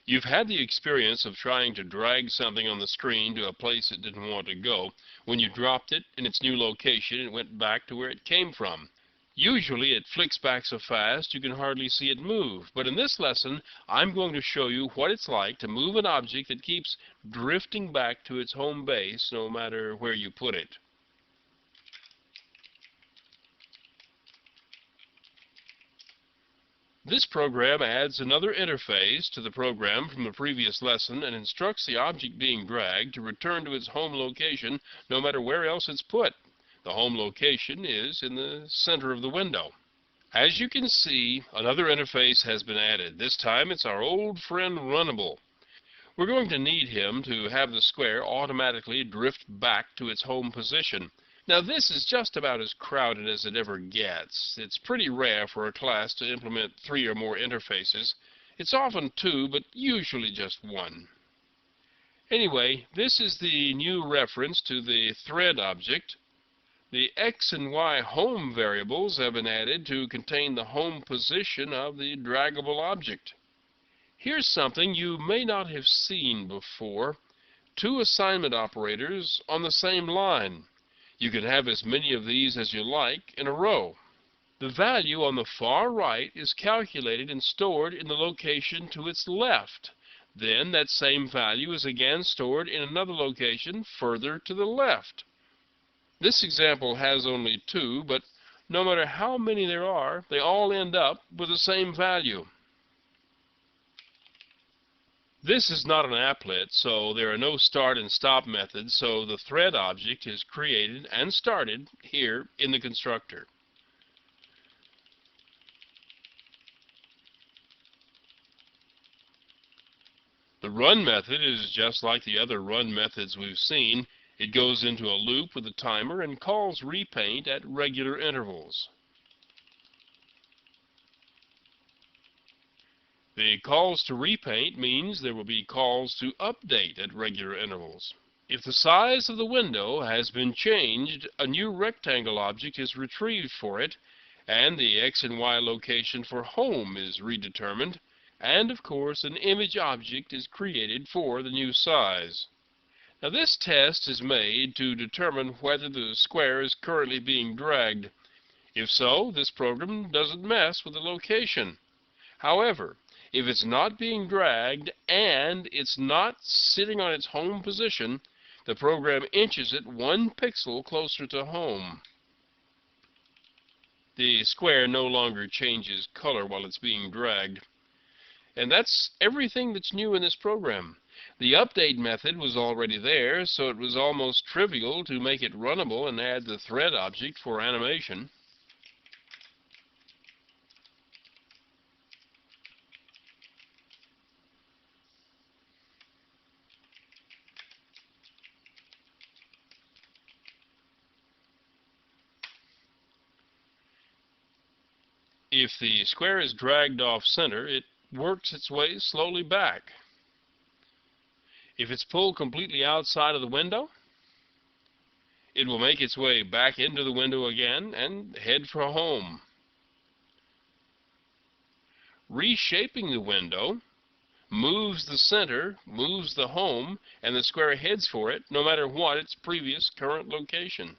You've had the experience of trying to drag something on the screen to a place it didn't want to go. When you dropped it in its new location, it went back to where it came from. Usually it flicks back so fast you can hardly see it move, but in this lesson I'm going to show you what it's like to move an object that keeps drifting back to its home base no matter where you put it. This program adds another interface to the program from the previous lesson and instructs the object being dragged to return to its home location no matter where else it's put. The home location is in the center of the window. As you can see, another interface has been added. This time it's our old friend Runnable. We're going to need him to have the square automatically drift back to its home position. Now this is just about as crowded as it ever gets. It's pretty rare for a class to implement 3 or more interfaces. It's often 2, but usually just 1. Anyway, this is the new reference to the thread object. The X and Y home variables have been added to contain the home position of the draggable object. Here's something you may not have seen before. 2 assignment operators on the same line. You can have as many of these as you like in a row. The value on the far right is calculated and stored in the location to its left. Then that same value is again stored in another location further to the left. This example has only 2, but no matter how many there are, they all end up with the same value. This is not an applet, so there are no start and stop methods, so the thread object is created and started here in the constructor. The run method is just like the other run methods we've seen. It goes into a loop with a timer and calls repaint at regular intervals. The calls to repaint means there will be calls to update at regular intervals. If the size of the window has been changed, a new rectangle object is retrieved for it, and the X and Y location for home is redetermined, and of course an image object is created for the new size. Now this test is made to determine whether the square is currently being dragged. If so, this program doesn't mess with the location. However, if it's not being dragged and it's not sitting on its home position, the program inches it 1 pixel closer to home. The square no longer changes color while it's being dragged. And that's everything that's new in this program. The update method was already there, so it was almost trivial to make it runnable and add the thread object for animation. If the square is dragged off center, it works its way slowly back. If it's pulled completely outside of the window, it will make its way back into the window again and head for home. Reshaping the window moves the center, moves the home, and the square heads for it no matter what its previous current location.